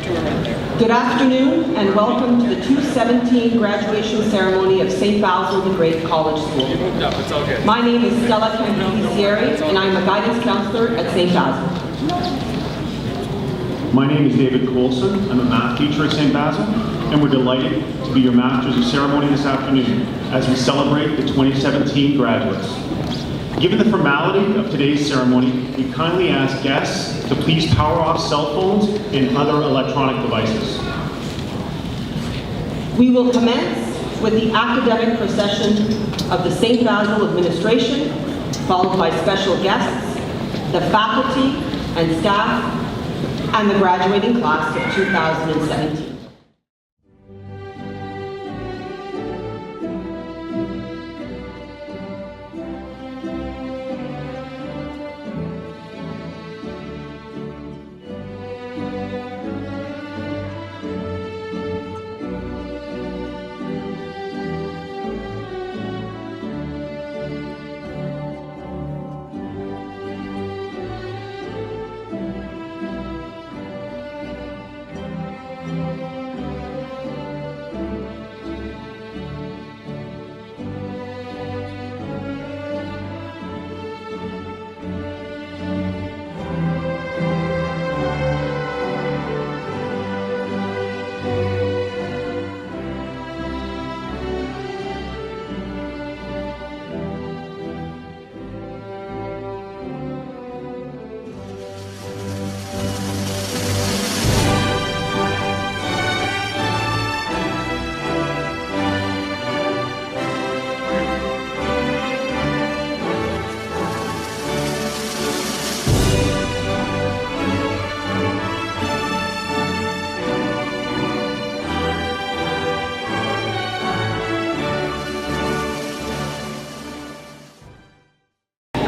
Good afternoon and welcome to the 2017 graduation ceremony of St. Basil-The-Great College School. My name is Stella Campisieri and I am a guidance counselor at St. Basil. My name is David Coulson. I'm a math teacher at St. Basil, and we're delighted to be your Masters of Ceremony this afternoon as we celebrate the 2017 graduates. Given the formality of today's ceremony, we kindly ask guests to please power off cell phones and other electronic devices. We will commence with the academic procession of the St. Basil administration, followed by special guests, the faculty and staff, and the graduating class of 2017.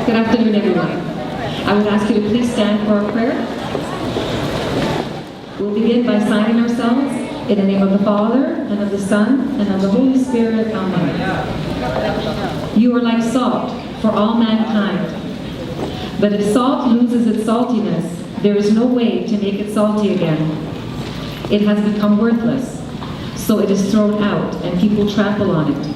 Good afternoon, everyone. I would ask you to please stand for our prayer. We'll begin by signing ourselves in the name of the Father, and of the Son, and of the Holy Spirit. Amen. You are like salt for all mankind. But if salt loses its saltiness, there is no way to make it salty again. It has become worthless, so it is thrown out, and people trample on it.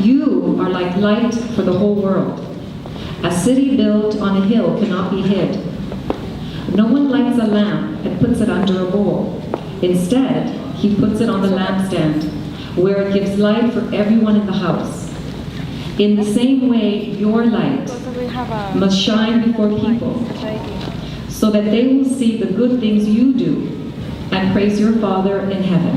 You are like light for the whole world. A city built on a hill cannot be hid. No one lights a lamp and puts it under a bowl. Instead, he puts it on the lampstand, where it gives light for everyone in the house. In the same way, your light must shine before people, so that they will see the good things you do and praise your Father in heaven.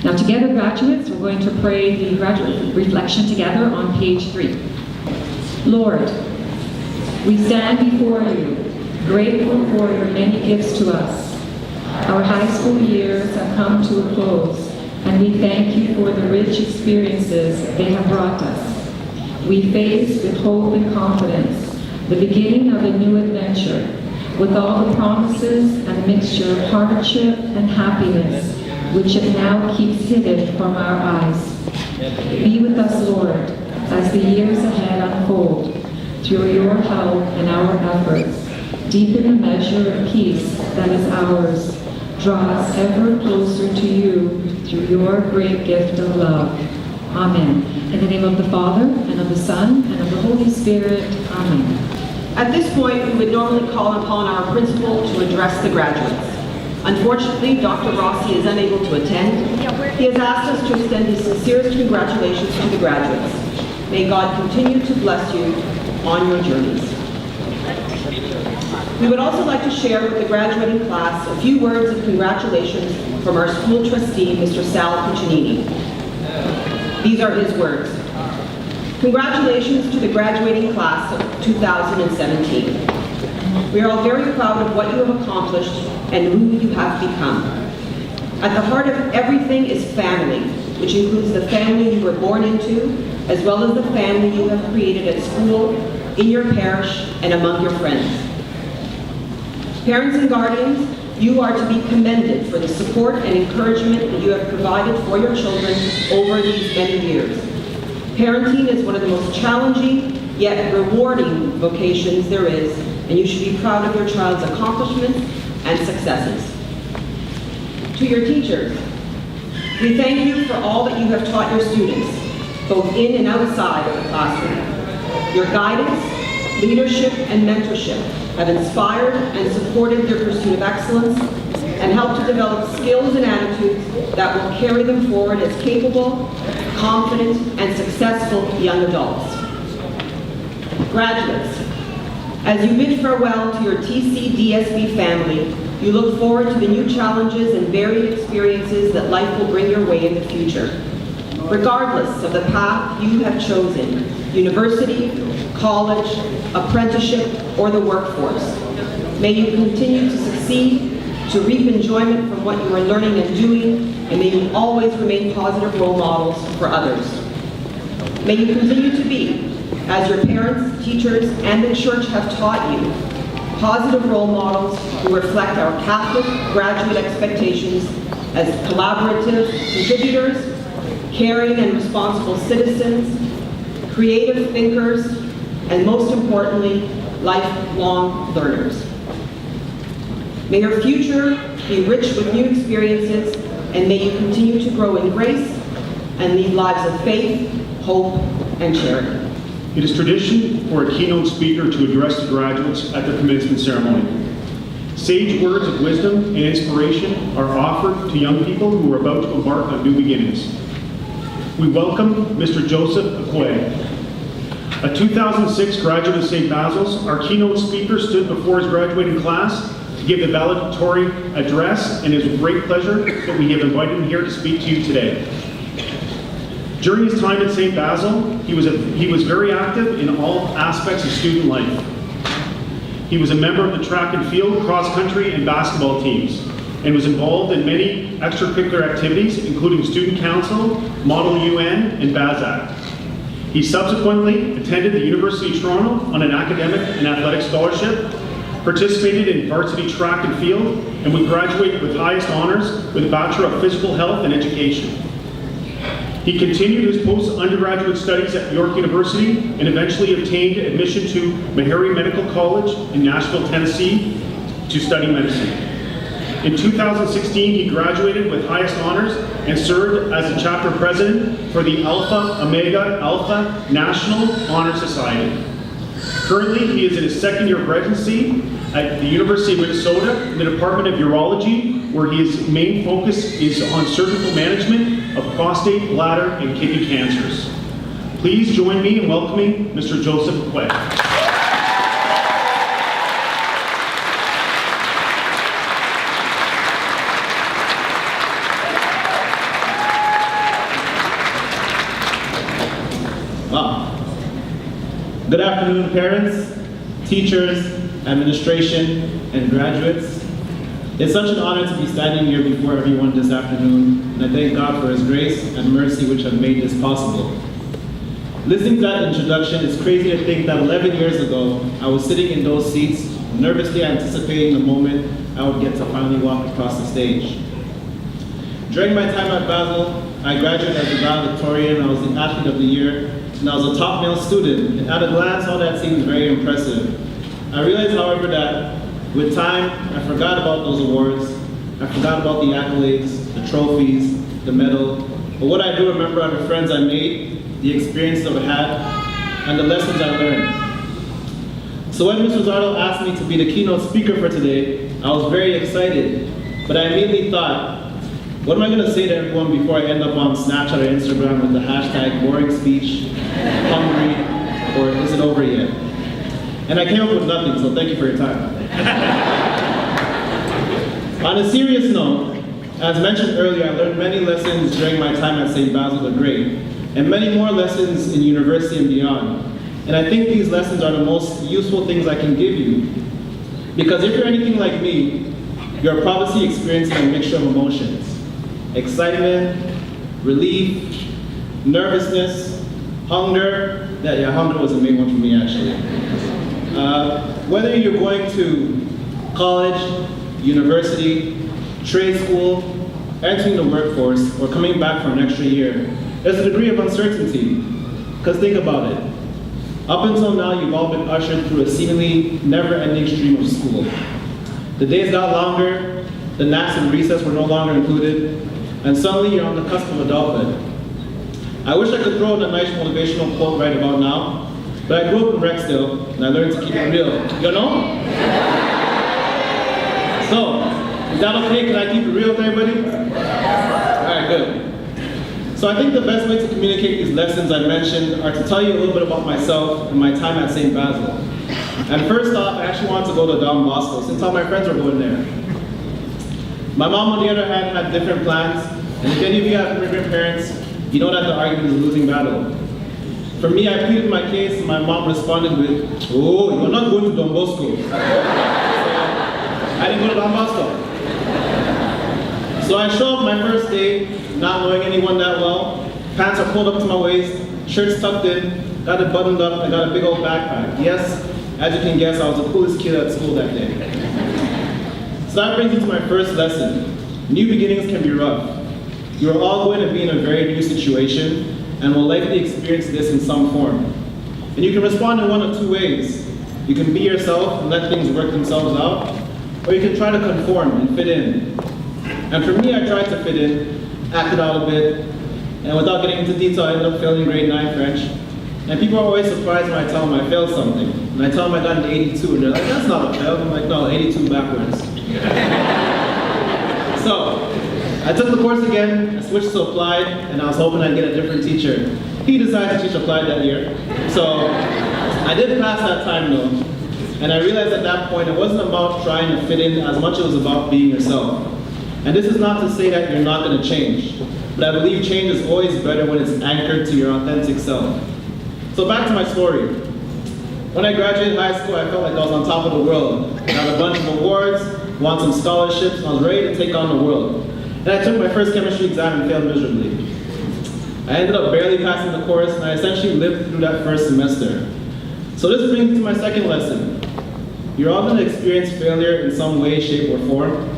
Now together, graduates, we're going to pray the graduate reflection together on page 3. Lord, we stand before you, grateful for your many gifts to us. Our high school years have come to a close, and we thank you for the rich experiences they have brought us. We face with hope and confidence the beginning of a new adventure, with all the promises and mixture of hardship and happiness, which it now keeps hidden from our eyes. Be with us, Lord, as the years ahead unfold. Through your help and our efforts, deepen the measure of peace that is ours. Draw us ever closer to you through your great gift of love. Amen. In the name of the Father, and of the Son, and of the Holy Spirit. Amen. At this point, we would normally call upon our principal to address the graduates. Unfortunately, Dr. Rossi is unable to attend. He has asked us to extend his sincerest congratulations to the graduates. May God continue to bless you on your journeys. We would also like to share with the graduating class a few words of congratulations from our school trustee, Mr. Sal Piccinini. These are his words. Congratulations to the graduating class of 2017. We are all very proud of what you have accomplished and who you have become. At the heart of everything is family, which includes the family you were born into, as well as the family you have created at school, in your parish, and among your friends. Parents and guardians, you are to be commended for the support and encouragement that you have provided for your children over these many years. Parenting is one of the most challenging yet rewarding vocations there is, and you should be proud of your child's accomplishments and successes. To your teachers, we thank you for all that you have taught your students, both in and outside of the classroom. Your guidance, leadership, and mentorship have inspired and supported their pursuit of excellence and helped to develop skills and attitudes that will carry them forward as capable, confident, and successful young adults. Graduates, as you bid farewell to your TC-DSB family, you look forward to the new challenges and varied experiences that life will bring your way in the future. Regardless of the path you have chosen, university, college, apprenticeship, or the workforce, may you continue to succeed, to reap enjoyment from what you are learning and doing, and may you always remain positive role models for others. May you continue to be, as your parents, teachers, and the church have taught you, positive role models who reflect our Catholic graduate expectations as collaborative contributors, caring and responsible citizens, creative thinkers, and most importantly, lifelong learners. May your future be rich with new experiences, and may you continue to grow in grace and lead lives of faith, hope, and charity. It is tradition for a keynote speaker to address the graduates at their commencement ceremony. Sage words of wisdom and inspiration are offered to young people who are about to embark on new beginnings. We welcome Mr. Joseph Akwe. A 2006 graduate of St. Basil's, our keynote speaker stood before his graduating class to give the valedictory address, and it is a great pleasure that we have invited him here to speak to you today. During his time at St. Basil, he was very active in all aspects of student life. He was a member of the track and field, cross country, and basketball teams, and was involved in many extracurricular activities, including student council, Model UN, and BASAC. He subsequently attended the University of Toronto on an academic and athletic scholarship, participated in varsity track and field, and would graduate with highest honors with a Bachelor of Physical Health and Education. He continued his post-undergraduate studies at York University and eventually obtained admission to Meharry Medical College in Nashville, Tennessee to study medicine. In 2016, he graduated with highest honors and served as the chapter president for the Alpha Omega Alpha National Honor Society. Currently, he is in his second year of residency at the University of Minnesota in the Department of Urology, where his main focus is on surgical management of prostate, bladder, and kidney cancers. Please join me in welcoming Mr. Joseph Akwe. Wow. Good afternoon, parents, teachers, administration, and graduates. It's such an honor to be standing here before everyone this afternoon, and I thank God for His grace and mercy which have made this possible. Listening to that introduction, it's crazy to think that 11 years ago, I was sitting in those seats, nervously anticipating the moment I would get to finally walk across the stage. During my time at Basil, I graduated as a valedictorian, I was the athlete of the year, and I was a top male student, and at a glance, all that seems very impressive. I realized, however, that with time, I forgot about those awards, I forgot about the accolades, the trophies, the medal, but what I do remember are the friends I made, the experiences I've had, and the lessons I learned. So when Ms. Rosardo asked me to be the keynote speaker for today, I was very excited, but I immediately thought, what am I going to say to everyone before I end up on Snapchat or Instagram with the hashtag boring speech, hungry, or is it over yet? And I came up with nothing, so thank you for your time. On a serious note, as mentioned earlier, I learned many lessons during my time at St. Basil-The-Great, and many more lessons in university and beyond. And I think these lessons are the most useful things I can give you. Because if you're anything like me, you're probably experiencing a mixture of emotions. Excitement, relief, nervousness, hunger. Yeah, hunger was the main one for me actually. Whether you're going to college, university, trade school, entering the workforce, or coming back for an extra year, there's a degree of uncertainty. Because think about it. Up until now, you've all been ushered through a seemingly never-ending stream of school. The days got longer, the The naps and recess were no longer included, and suddenly you're on the cusp of adulthood. I wish I could throw in a nice motivational quote right about now, but I grew up in Rexdale, and I learned to keep it real. You know? So, is that okay? Can I keep it real with everybody? Alright, good. So I think the best way to communicate these lessons I mentioned are to tell you a little bit about myself and my time at St. Basil. And first off, I actually wanted to go to Don Bosco, since all my friends were going there. My mom, on the other hand, had different plans, and if any of you have immigrant parents, you know that the argument is a losing battle. For me, I pleaded my case, and my mom responded with, "Oh, you're not going to Don Bosco." So, I didn't go to Don Bosco. So I show up my first day, not knowing anyone that well. Pants are pulled up to my waist, shirt's tucked in, got it buttoned up, and got a big old backpack. Yes, as you can guess, I was the coolest kid at school that day. So that brings me to my first lesson. New beginnings can be rough. You are all going to be in a very new situation and will likely experience this in some form. And you can respond in one of two ways. You can be yourself and let things work themselves out, or you can try to conform and fit in. And for me, I tried to fit in, acted out a bit, and without getting into detail, I ended up failing grade 9 French. And people are always surprised when I tell them I failed something. And I tell them I got an 82, and they're like, "That's not a fail." I'm like, "No, 82 backwards." So, I took the course again, I switched to applied, and I was hoping I'd get a different teacher. He decided to teach applied that year. So, I did pass that time though. And I realized at that point it wasn't about trying to fit in as much as it was about being yourself. And this is not to say that you're not going to change, but I believe change is always better when it's anchored to your authentic self. So back to my story. When I graduated high school, I felt like I was on top of the world. I had a bunch of awards, won some scholarships, and I was ready to take on the world. And I took my first chemistry exam and failed miserably. I ended up barely passing the course, and I essentially lived through that first semester. So this brings me to my second lesson. You're all going to experience failure in some way, shape, or form.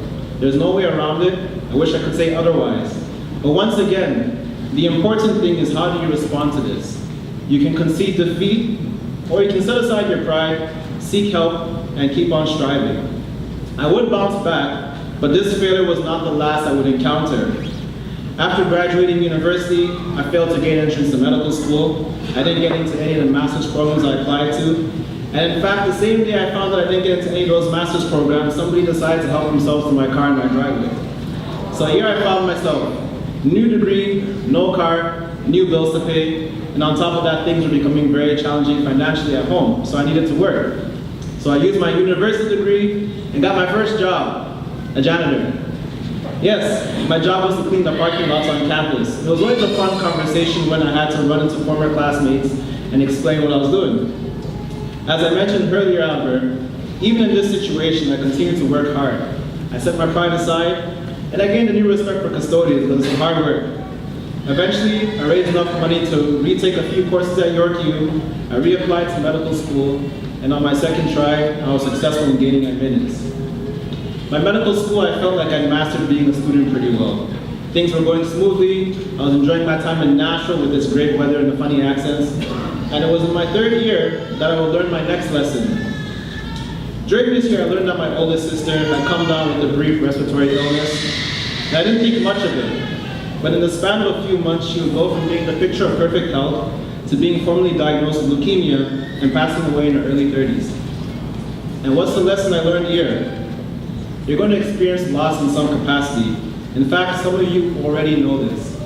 There's no way around it. I wish I could say otherwise. But once again, the important thing is how do you respond to this? You can concede defeat, or you can set aside your pride, seek help, and keep on striving. I would bounce back, but this failure was not the last I would encounter. After graduating university, I failed to gain entrance to medical school. I didn't get into any of the master's programs I applied to. And in fact, the same day I found that I didn't get into any of those master's programs, somebody decided to help themselves to my car in my driveway. So here I found myself. New degree, no car, new bills to pay, and on top of that, things were becoming very challenging financially at home, so I needed to work. So I used my university degree and got my first job, a janitor. Yes, my job was to clean the parking lots on campus. It was always a fun conversation when I had to run into former classmates and explain what I was doing. As I mentioned earlier, Albert, even in this situation, I continued to work hard. I set my pride aside, and I gained a new respect for custodians because it's hard work. Eventually, I raised enough money to retake a few courses at Yorkview. I reapplied to medical school, and on my second try, I was successful in gaining admittance. My medical school, I felt like I mastered being a student pretty well. Things were going smoothly. I was enjoying my time in Nashville with its great weather and the funny accents. And it was in my third year that I would learn my next lesson. During this year, I learned that my oldest sister had come down with a brief respiratory illness. And I didn't think much of it. But in the span of a few months, she would go from being the picture of perfect health to being formally diagnosed with leukemia and passing away in her early 30s. And what's the lesson I learned here? You're going to experience loss in some capacity. In fact, some of you already know this.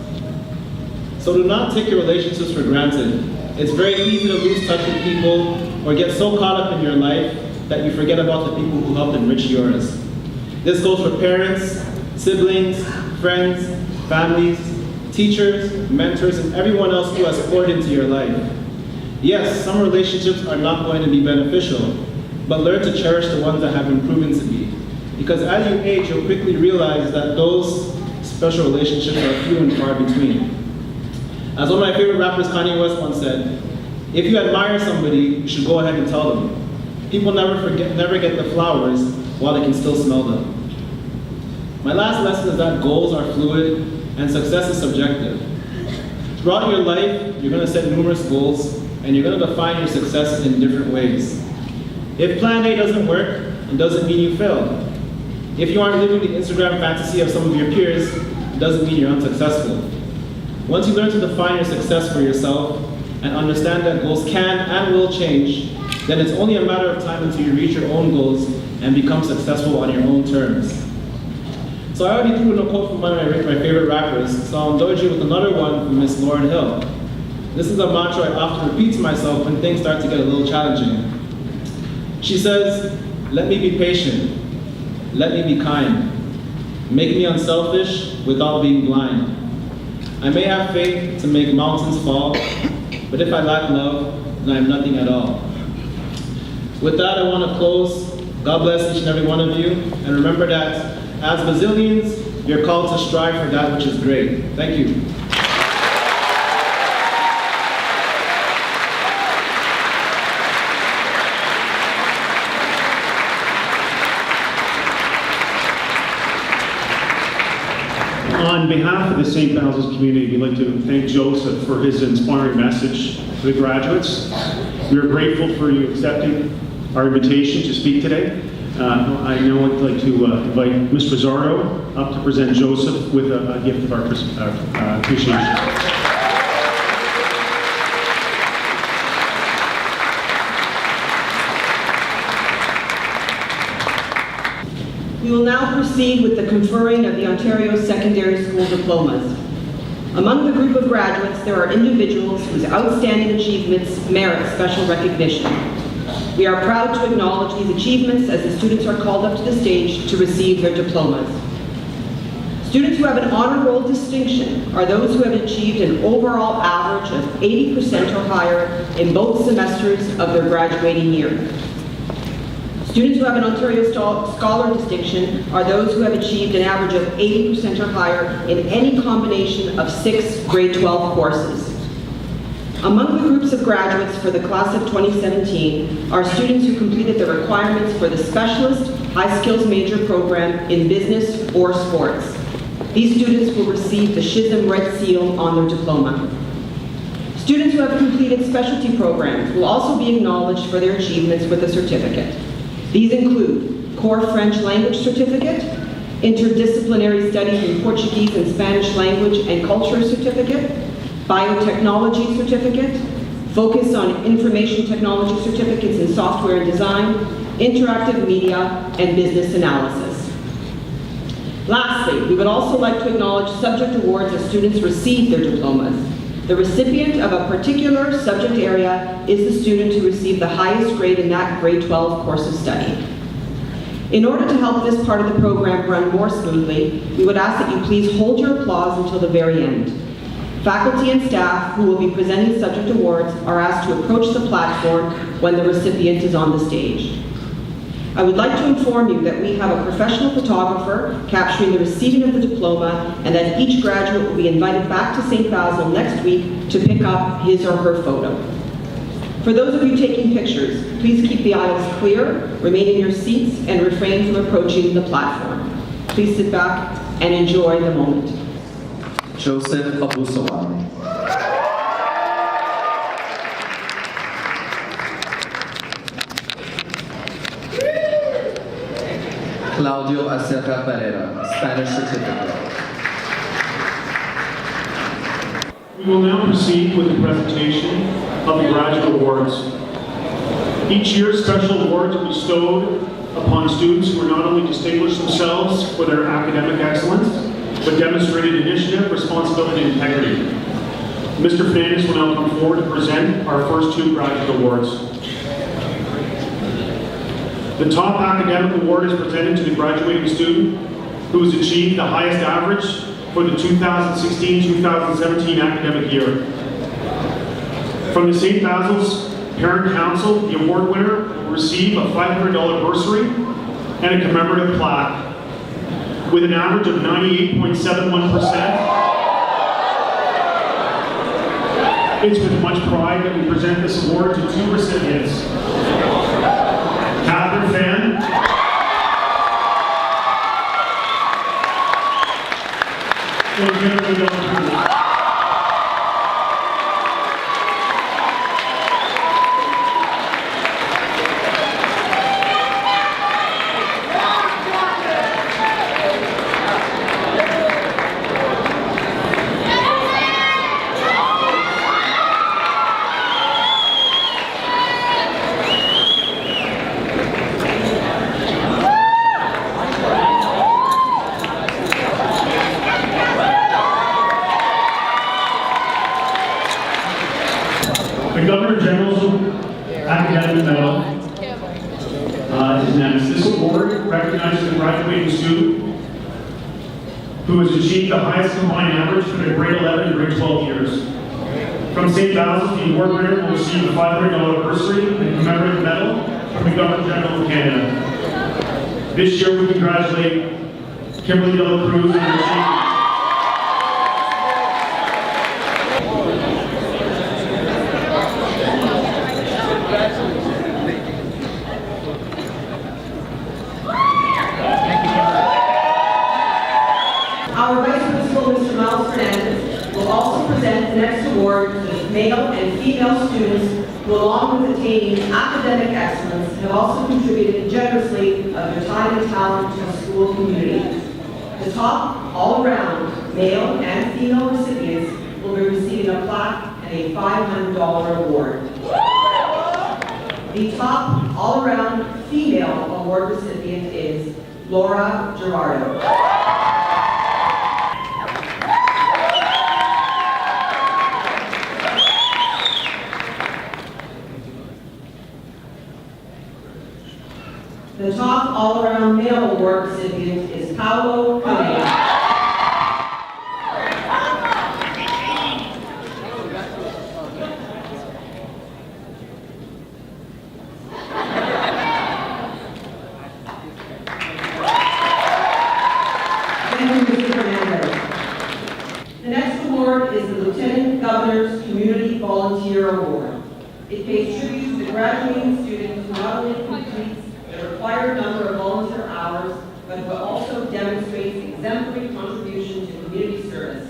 So do not take your relationships for granted. It's very easy to lose touch with people or get so caught up in your life that you forget about the people who helped enrich yours. This goes for parents, siblings, friends, families, teachers, mentors, and everyone else who has poured into your life. Yes, some relationships are not going to be beneficial, but learn to cherish the ones that have been proven to be. Because as you age, you'll quickly realize that those special relationships are few and far between. As one of my favorite rappers, Kanye West, once said, if you admire somebody, you should go ahead and tell them. People never get the flowers while they can still smell them. My last lesson is that goals are fluid and success is subjective. Throughout your life, you're going to set numerous goals and you're going to define your success in different ways. If plan A doesn't work, it doesn't mean you failed. If you aren't living the Instagram fantasy of some of your peers, it doesn't mean you're unsuccessful. Once you learn to define your success for yourself and understand that goals can and will change, then it's only a matter of time until you reach your own goals and become successful on your own terms. So I already threw in a quote from one of my favorite rappers, so I'll indulge you with another one from Miss Lauryn Hill. This is a mantra I often repeat to myself when things start to get a little challenging. She says, "Let me be patient, let me be kind, make me unselfish without being blind. I may have faith to make mountains fall, but if I lack love, then I am nothing at all." With that, I want to close. God bless each and every one of you, and remember that as Basilians, you're called to strive for that which is great. Thank you. On behalf of the St. Basil's community, we'd like to thank Joseph for his inspiring message to the graduates. We are grateful for you accepting our invitation to speak today. I now would like to invite Ms. Rizzardo up to present Joseph with a gift of our appreciation. We will now proceed with the conferring of the Ontario Secondary School diplomas. Among the group of graduates, there are individuals whose outstanding achievements merit special recognition. We are proud to acknowledge these achievements as the students are called up to the stage to receive their diplomas. Students who have an honor roll distinction are those who have achieved an overall average of 80% or higher in both semesters of their graduating year. Students who have an Ontario Scholar distinction are those who have achieved an average of 80% or higher in any combination of 6 grade 12 courses. Among the groups of graduates for the class of 2017 are students who completed the requirements for the Specialist High Skills Major program in business or sports. These students will receive the SHSM Red Seal on their diploma. Students who have completed specialty programs will also be acknowledged for their achievements with a certificate. These include Core French Language Certificate, Interdisciplinary Studies in Portuguese and Spanish Language and Culture Certificate, Biotechnology Certificate, Focus on Information Technology Certificates in Software and Design, Interactive Media, and Business Analysis. Lastly, we would also like to acknowledge subject awards as students receive their diplomas. The recipient of a particular subject area is the student who received the highest grade in that grade 12 course of study. In order to help this part of the program run more smoothly, we would ask that you please hold your applause until the very end. Faculty and staff who will be presenting subject awards are asked to approach the platform when the recipient is on the stage. I would like to inform you that we have a professional photographer capturing the receiving of the diploma and that each graduate will be invited back to St. Basil next week to pick up his or her photo. For those of you taking pictures, please keep the aisles clear, remain in your seats, and refrain from approaching the platform. Please sit back and enjoy the moment. Joseph Abusawami. Claudio Acerca Pereira, Spanish certificate. We will now proceed with the presentation of the graduate awards. Each year, special awards are bestowed upon students who are not only distinguished themselves for their academic excellence, but demonstrated initiative, responsibility, and integrity. Mr. Fernandez will now come forward to present our first 2 graduate awards. The top academic award is presented to the graduating student who has achieved the highest average for the 2016-2017 academic year. From the St. Basil's Parent Council, the award winner will receive a $500 bursary and a commemorative plaque. With an average of 98.71%. It's with much pride that we present this award to 2 recipients. Catherine Fan and Jennifer Dillon. who has achieved the highest combined average for their grade 11 and grade 12 years. From St. Basil's, the award winner will receive a $500 bursary and commemorative medal from the Governor General of Canada. This year, we congratulate Kimberly Dela Cruz on her achievement. Our Vice Principal, Mr. Miles Fernandez, will also present the next award to the male and female students who, along with attaining academic excellence, have also contributed generously of their time and talent to the school community. The top all-around male and female recipients will be receiving a plaque and a $500 award. The top all-around female award recipient is Laura Gerardo. The top all-around male award recipient is Paolo Cunningham. Thank you, Mr. Fernandez. The next award is the Lieutenant Governor's Community Volunteer Award. It pays tribute to the graduating student who not only completes the required number of volunteer hours, but who also demonstrates exemplary contribution to community service.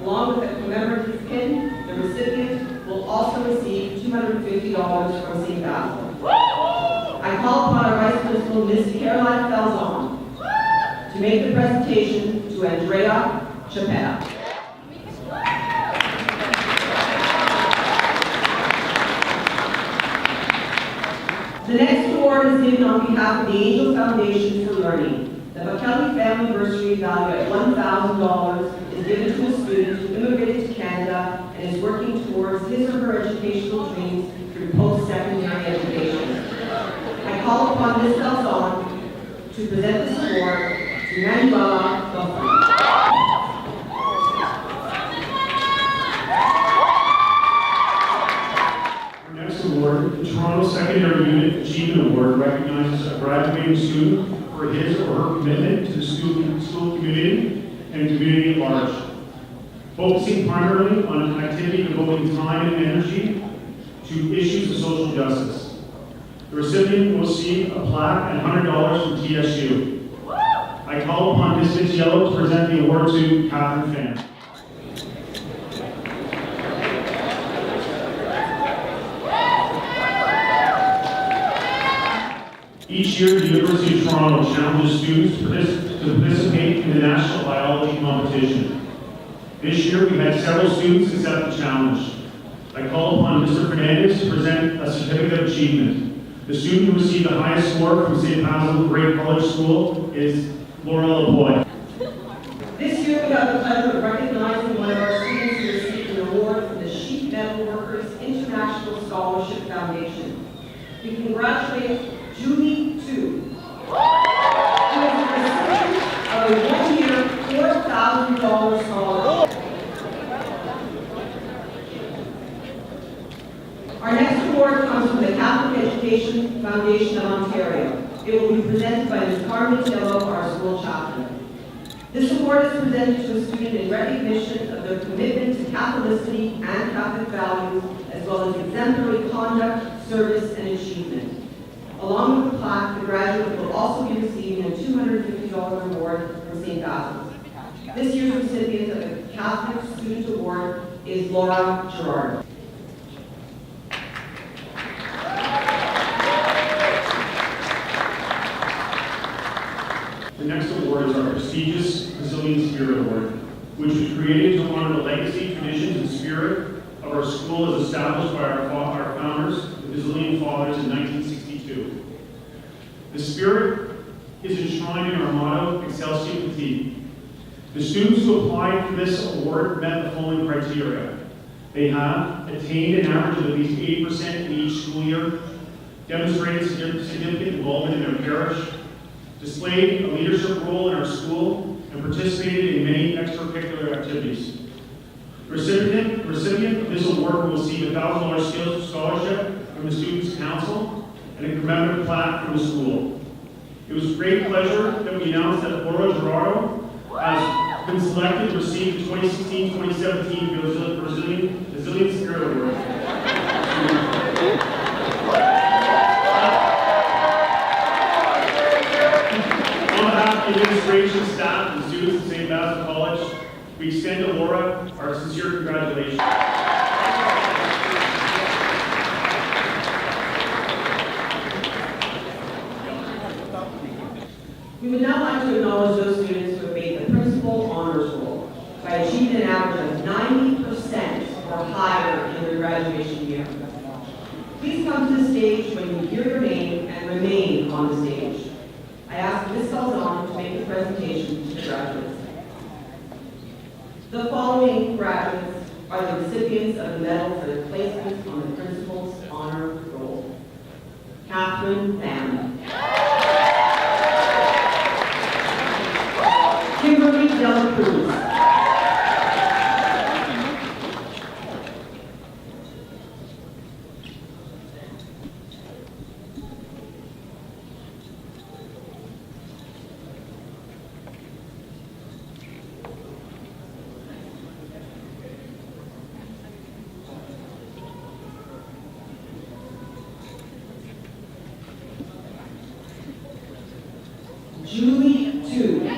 Along with a commemorative pin, the recipient will also receive $250 from St. Basil. I call upon our Vice Principal, Ms. Caroline Falzon, to make the presentation to Andrea Chapetta. The next award is given on behalf of the Angel Foundation for Learning. The McKelvey Family Bursary, valued at $1,000, is given to a student who immigrated to Canada and is working towards his or her educational dreams through post-secondary education. I call upon Ms. Falzon to present this award to Manuela Dolphin. Award, the Toronto Secondary Unit Achievement Award recognizes a graduating student for his or her commitment to the school community and community at large, focusing primarily on an activity devoting time and energy to issues of social justice. The recipient will receive a plaque and $100 from TSU. I call upon Ms. Fitzgerald to present the award to Catherine Fan. Each year, the University of Toronto challenges students to participate in the National Biology Competition. This year, we had several students accept the challenge. I call upon Mr. Fernandez to present a certificate of achievement. The student who received the highest score from St. Basil-The-Great College School is Laura Lapoy. This year, we have the pleasure of recognizing one of our students who received an award from the Sheet Metal Workers International Scholarship Foundation. We congratulate Julie Tu, who is the recipient of a one-year $4,000 scholarship. Our next award comes from the Catholic Education Foundation of Ontario. It will be presented by Ms. Carmen Tillo, our school chaplain. This award is presented to a student in recognition of their commitment to Catholicity and Catholic values, as well as exemplary conduct, service, and achievement. Along with the plaque, the graduate will also be receiving a $250 award from St. Basil's. This year's recipient of the Catholic Student Award is Laura Gerard. The next award is our prestigious Resilient Spirit Award, which was created to honor the legacy, traditions, and spirit of our school as established by our founders, the Basilian Fathers, in 1962. The spirit is enshrined in our motto, Excelsior Petite. The students who applied for this award met the following criteria. They have attained an average of at least 80% in each school year, demonstrated significant involvement in their parish, displayed a leadership role in our school, and participated in activities. The recipient of this award will receive a $1,000 skills scholarship from the Students' Council and a commemorative plaque from the school. It was a great pleasure that we announced that Laura Gerardo has been selected to receive the 2016-2017 Brazilian Spirit Award. On behalf of the administration, staff, and students at St. Basil College, we extend to Laura our sincere congratulations. We would now like to acknowledge those students who have made the principal honors roll by achieving an average of 90% or higher in their graduation year. Please come to the stage when you hear your name and remain on the stage. I ask Ms. Salzano to make the presentation to the graduates. The following graduates are the recipients of the medal for their placement on the principal's honor roll. Catherine Pham. Kimberly Dela Cruz. Julie Tu.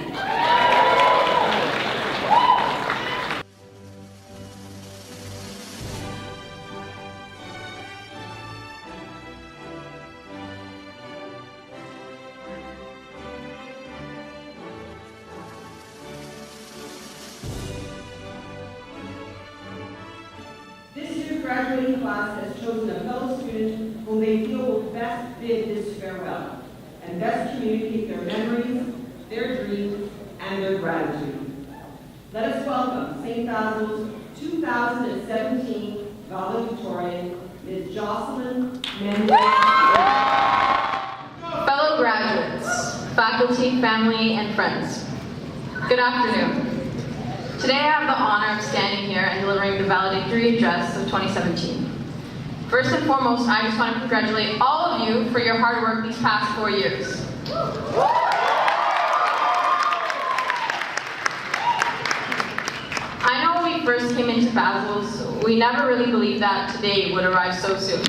This year's graduating class has chosen a fellow student whom they feel will best bid this farewell and best communicate their memories, their dreams, and their gratitude. Let us welcome St. Basil's 2017 valedictorian, Ms. Jocelyn Mendez. Fellow graduates, faculty, family, and friends, good afternoon. Today I have the honor of standing here and delivering the Valedictory Address of 2017. First and foremost, I just want to congratulate all of you for your hard work these past 4 years. I know when we first came into Basils, we never really believed that today would arrive so soon.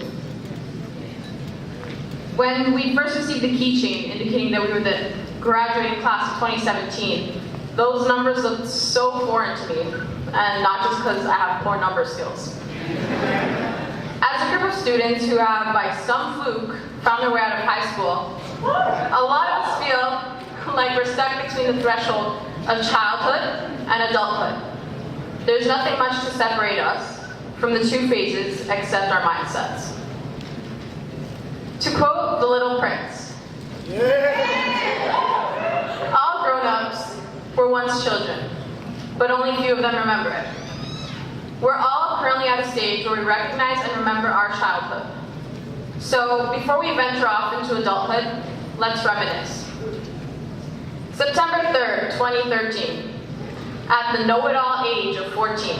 When we first received the keychain indicating that we were the graduating class of 2017, those numbers looked so foreign to me, and not just because I have poor number skills. As a group of students who have, by some fluke, found their way out of high school, a lot of us feel like we're stuck between the threshold of childhood and adulthood. There's nothing much to separate us from the two phases except our mindsets. To quote The Little Prince, all grown-ups were once children, but only few of them remember it. We're all currently at a stage where we recognize and remember our childhood. So before we venture off into adulthood, let's reminisce. September 3rd, 2013, at the know-it-all age of 14,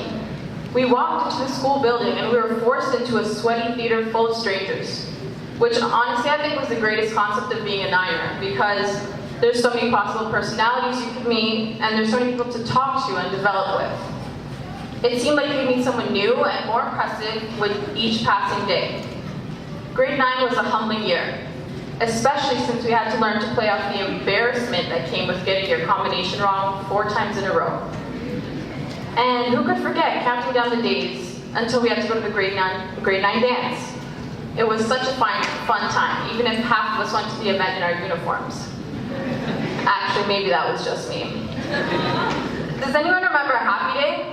we walked into the school building and we were forced into a sweaty theater full of strangers, which honestly I think was the greatest concept of being a Niner, because there's so many possible personalities you could meet, and there's so many people to talk to and develop with. It seemed like you could meet someone new and more impressive with each passing day. Grade 9 was a humbling year, especially since we had to learn to play off the embarrassment that came with getting your combination wrong 4 times in a row. And who could forget counting down the days until we had to go to the grade 9 dance. It was such a fun time, even if half of us went to the event in our uniforms. Actually, maybe that was just me. Does anyone remember a happy day?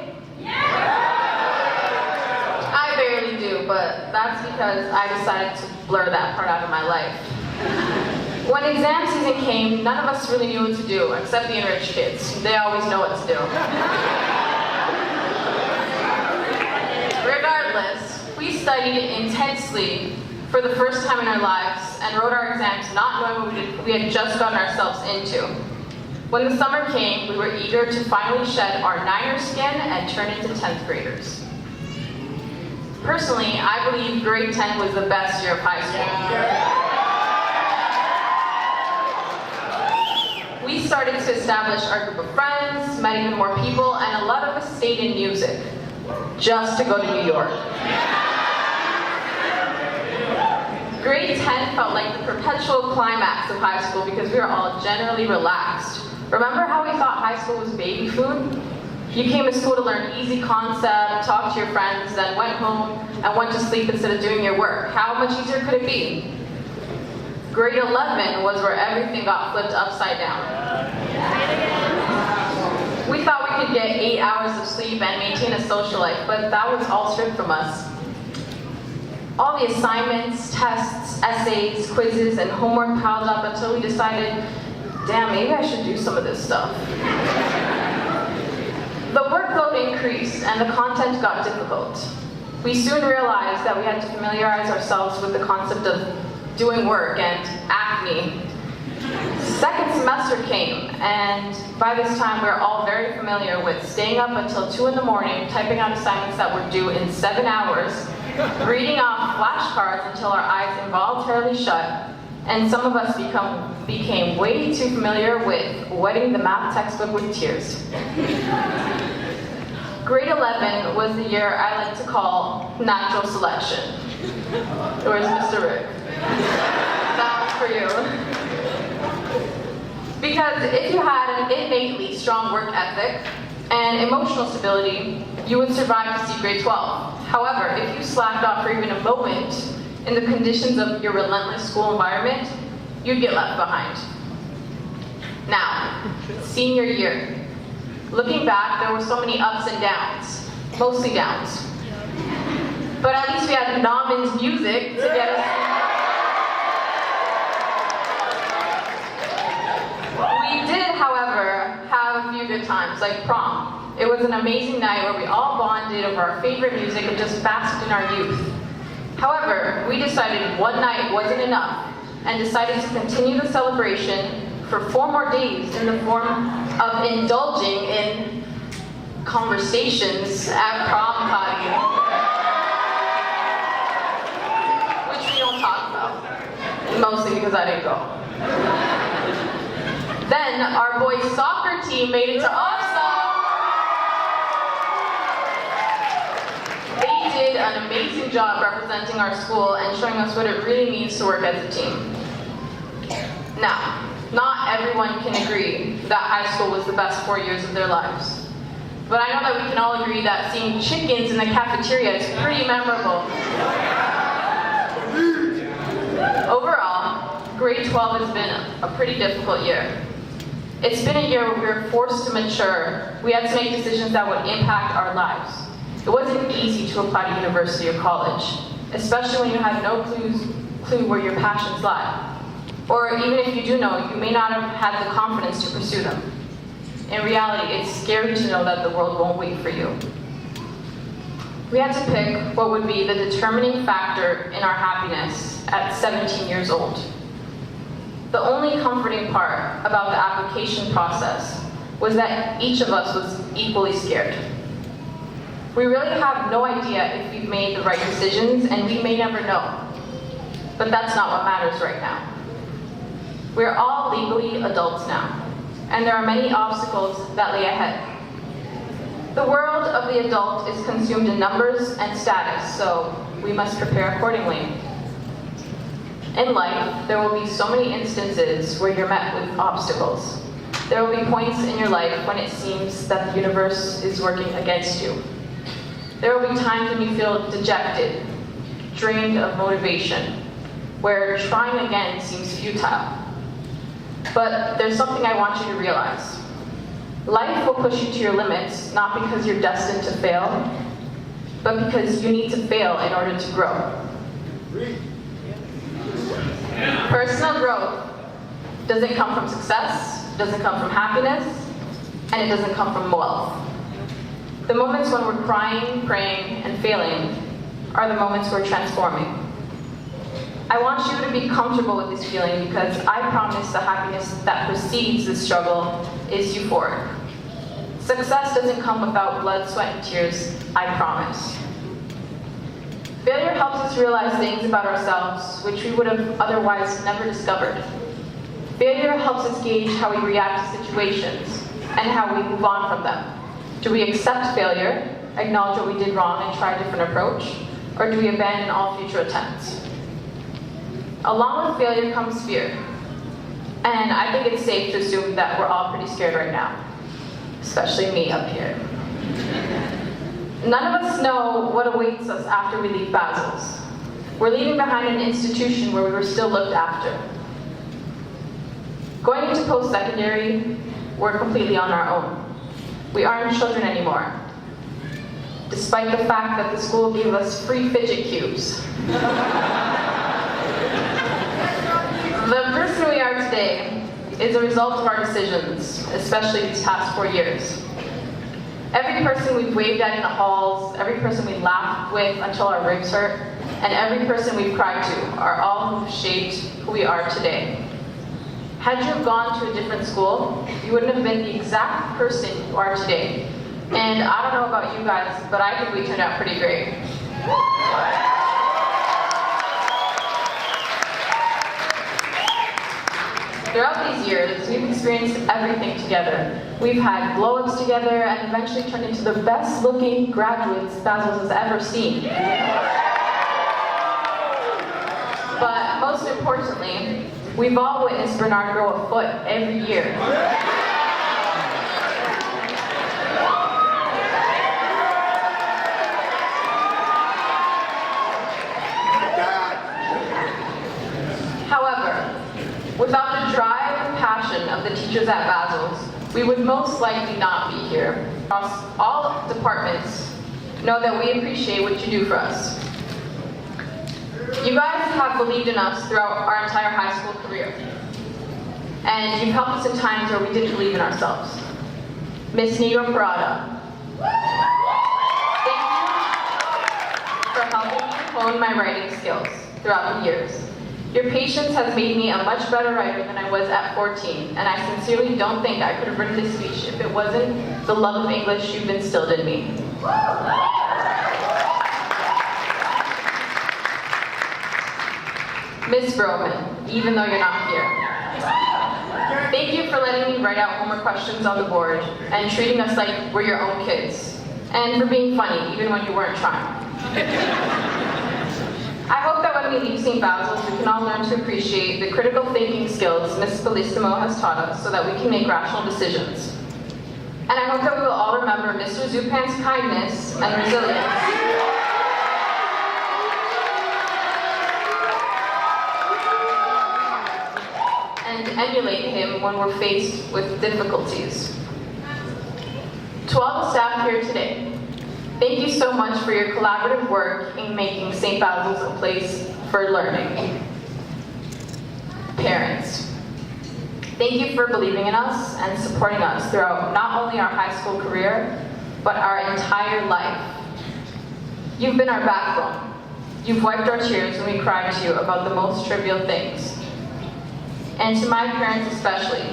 I barely do, but that's because I decided to blur that part out of my life. When exam season came, none of us really knew what to do, except the enriched kids. They always know what to do. Regardless, we studied intensely for the first time in our lives and wrote our exams not knowing what we had just gotten ourselves into. When the summer came, we were eager to finally shed our Niner skin and turn into 10th graders. Personally, I believe grade 10 was the best year of high school. We started to establish our group of friends, met even more people, and a lot of us stayed in music, just to go to New York. Grade 10 felt like the perpetual climax of high school because we were all generally relaxed. Remember how we thought high school was baby food? You came to school to learn easy concept, talk to your friends, then went home and went to sleep instead of doing your work. How much easier could it be? Grade 11 was where everything got flipped upside down. We thought we could get 8 hours of sleep and maintain a social life, but that was all stripped from us. All the assignments, tests, essays, quizzes, and homework piled up until we decided, damn, maybe I should do some of this stuff. The workload increased and the content got difficult. We soon realized that we had to familiarize ourselves with the concept of doing work and acne. Second semester came, and by this time we were all very familiar with staying up until 2 in the morning, typing out assignments that were due in 7 hours, reading off flashcards until our eyes involuntarily shut, and some of us became way too familiar with wetting the math textbook with tears. Grade 11 was the year I like to call natural selection. Where's Mr. Rick? That one's for you. Because if you had an innately strong work ethic and emotional stability, you would survive to see grade 12. However, if you slacked off for even a moment in the conditions of your relentless school environment, you'd get left behind. Now, senior year. Looking back, there were so many ups and downs, mostly downs. But at least we had Nauman's music to get us. We did, however, have a few good times, like prom. It was an amazing night where we all bonded over our favorite music and just basked in our youth. However, we decided one night wasn't enough and decided to continue the celebration for 4 more days in the form of indulging in conversations at prom party, which we don't talk about, mostly because I didn't go. Then our boys' soccer team made it to OPSA. They did an amazing job representing our school and showing us what it really means to work as a team. Now, not everyone can agree that high school was the best 4 years of their lives. But I know that we can all agree that seeing chickens in the cafeteria is pretty memorable. Overall, grade 12 has been a pretty difficult year. It's been a year where we were forced to mature. We had to make decisions that would impact our lives. It wasn't easy to apply to university or college, especially when you had no clue where your passions lie. Or even if you do know, you may not have had the confidence to pursue them. In reality, it's scary to know that the world won't wait for you. We had to pick what would be the determining factor in our happiness at 17 years old. The only comforting part about the application process was that each of us was equally scared. We really have no idea if we've made the right decisions, and we may never know. But that's not what matters right now. We're all legally adults now, and there are many obstacles that lay ahead. The world of the adult is consumed in numbers and status, so we must prepare accordingly. In life, there will be so many instances where you're met with obstacles. There will be points in your life when it seems that the universe is working against you. There will be times when you feel dejected, drained of motivation, where trying again seems futile. But there's something I want you to realize. Life will push you to your limits, not because you're destined to fail, but because you need to fail in order to grow. Personal growth doesn't come from success, doesn't come from happiness, and it doesn't come from wealth. The moments when we're crying, praying, and failing are the moments we're transforming. I want you to be comfortable with this feeling because I promise the happiness that precedes this struggle is euphoric. Success doesn't come without blood, sweat, and tears, I promise. Failure helps us realize things about ourselves which we would have otherwise never discovered. Failure helps us gauge how we react to situations and how we move on from them. Do we accept failure, acknowledge what we did wrong, and try a different approach? Or do we abandon all future attempts? Along with failure comes fear. And I think it's safe to assume that we're all pretty scared right now, especially me up here. None of us know what awaits us after we leave Basils. We're leaving behind an institution where we were still looked after. Going into post-secondary, we're completely on our own. We aren't children anymore, despite the fact that the school gave us free fidget cubes. The person we are today is a result of our decisions, especially these past 4 years. Every person we've waved at in the halls, every person we laughed with until our ribs hurt, and every person we've cried to are all who've shaped who we are today. Had you have gone to a different school, you wouldn't have been the exact person you are today. And I don't know about you guys, but I think we turned out pretty great. Throughout these years, we've experienced everything together. We've had blow-ups together and eventually turned into the best-looking graduates Basils has ever seen. But most importantly, we've all witnessed Bernard grow a foot every year. However, without the drive and passion of the teachers at Basils, we would most likely not be here. Across all departments, know that we appreciate what you do for us. You guys have believed in us throughout our entire high school career. And you've helped us in times where we didn't believe in ourselves. Miss Negro Parada, thank you for helping me hone my writing skills throughout the years. Your patience has made me a much better writer than I was at 14, and I sincerely don't think I could have written this speech if it wasn't the love of English you've instilled in me. Miss Broman, even though you're not here, thank you for letting me write out homework questions on the board and treating us like we're your own kids, and for being funny even when you weren't trying. I hope that when we leave St. Basil's, we can all learn to appreciate the critical thinking skills Ms. Bellissimo has taught us so that we can make rational decisions. And I hope that we will all remember Mr. Zupan's kindness and resilience. And emulate him when we're faced with difficulties. To all the staff here today, thank you so much for your collaborative work in making St. Basil's a place for learning. Parents, thank you for believing in us and supporting us throughout not only our high school career, but our entire life. You've been our backbone. You've wiped our tears when we cried to you about the most trivial things. And to my parents especially,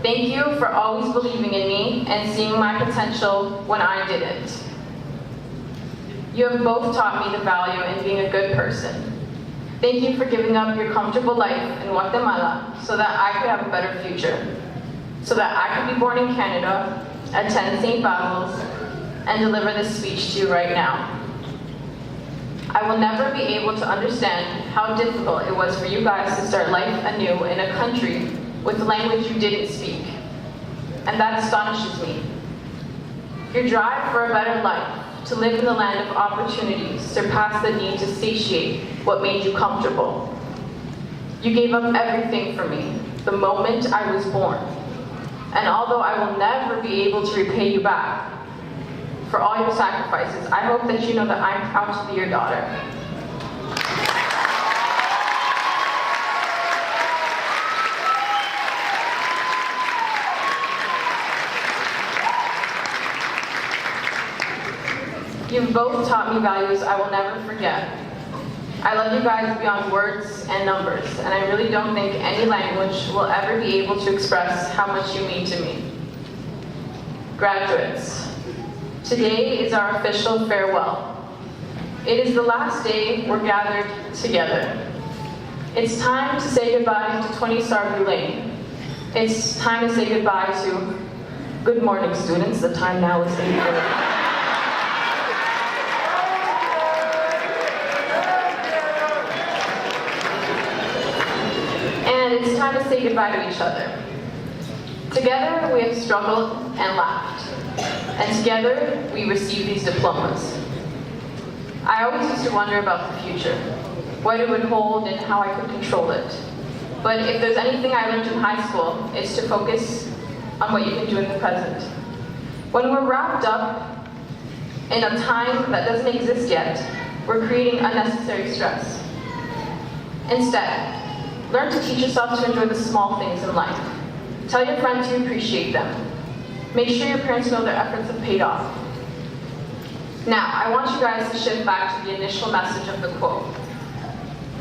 thank you for always believing in me and seeing my potential when I didn't. You have both taught me the value in being a good person. Thank you for giving up your comfortable life in Guatemala so that I could have a better future, so that I could be born in Canada, attend St. Basil's, and deliver this speech to you right now. I will never be able to understand how difficult it was for you guys to start life anew in a country with a language you didn't speak, and that astonishes me. Your drive for a better life, to live in the land of opportunities, surpassed the need to satiate what made you comfortable. You gave up everything for me the moment I was born, and although I will never be able to repay you back for all your sacrifices, I hope that you know that I'm proud to be your daughter. You've both taught me values I will never forget. I love you guys beyond words and numbers, and I really don't think any language will ever be able to express how much you mean to me. Graduates, today is our official farewell. It is the last day we're gathered together. It's time to say goodbye to 20 Starview Lane. It's time to say goodbye to good morning, students. The time now is 8:30. And it's time to say goodbye to each other. Together, we have struggled and laughed. And together, we received these diplomas. I always used to wonder about the future, what it would hold and how I could control it. But if there's anything I learned in high school, it's to focus on what you can do in the present. When we're wrapped up in a time that doesn't exist yet, we're creating unnecessary stress. Instead, learn to teach yourself to enjoy the small things in life. Tell your friends you appreciate them. Make sure your parents know their efforts have paid off. Now, I want you guys to shift back to the initial message of the quote.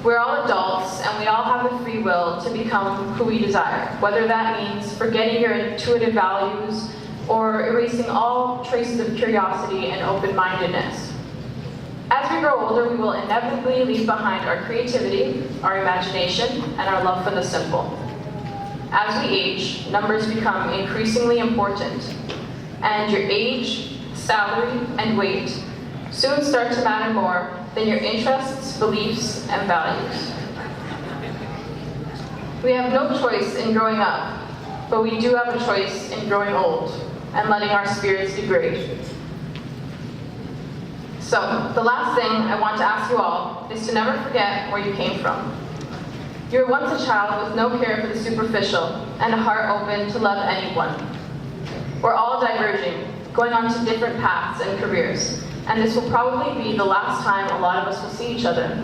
We're all adults, and we all have the free will to become who we desire, whether that means forgetting your intuitive values or erasing all traces of curiosity and open-mindedness. As we grow older, we will inevitably leave behind our creativity, our imagination, and our love for the simple. As we age, numbers become increasingly important, and your age, salary, and weight soon start to matter more than your interests, beliefs, and values. We have no choice in growing up, but we do have a choice in growing old and letting our spirits degrade. So, the last thing I want to ask you all is to never forget where you came from. You were once a child with no care for the superficial and a heart open to love anyone. We're all diverging, going on to different paths and careers, and this will probably be the last time a lot of us will see each other.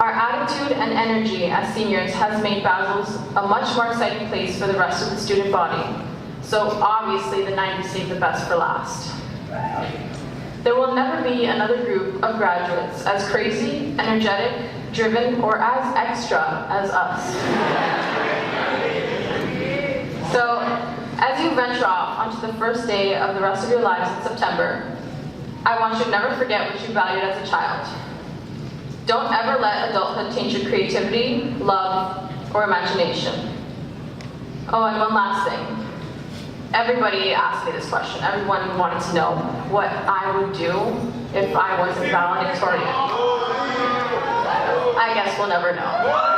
Our attitude and energy as seniors has made Basils a much more exciting place for the rest of the student body, so obviously the 90s saved the best for last. There will never be another group of graduates as crazy, energetic, driven, or as extra as us. So, as you venture off onto the first day of the rest of your lives in September, I want you to never forget what you valued as a child. Don't ever let adulthood taint your creativity, love, or imagination. Oh, and one last thing. Everybody asked me this question. Everyone wanted to know what I would do if I was a valedictorian. I guess we'll never know.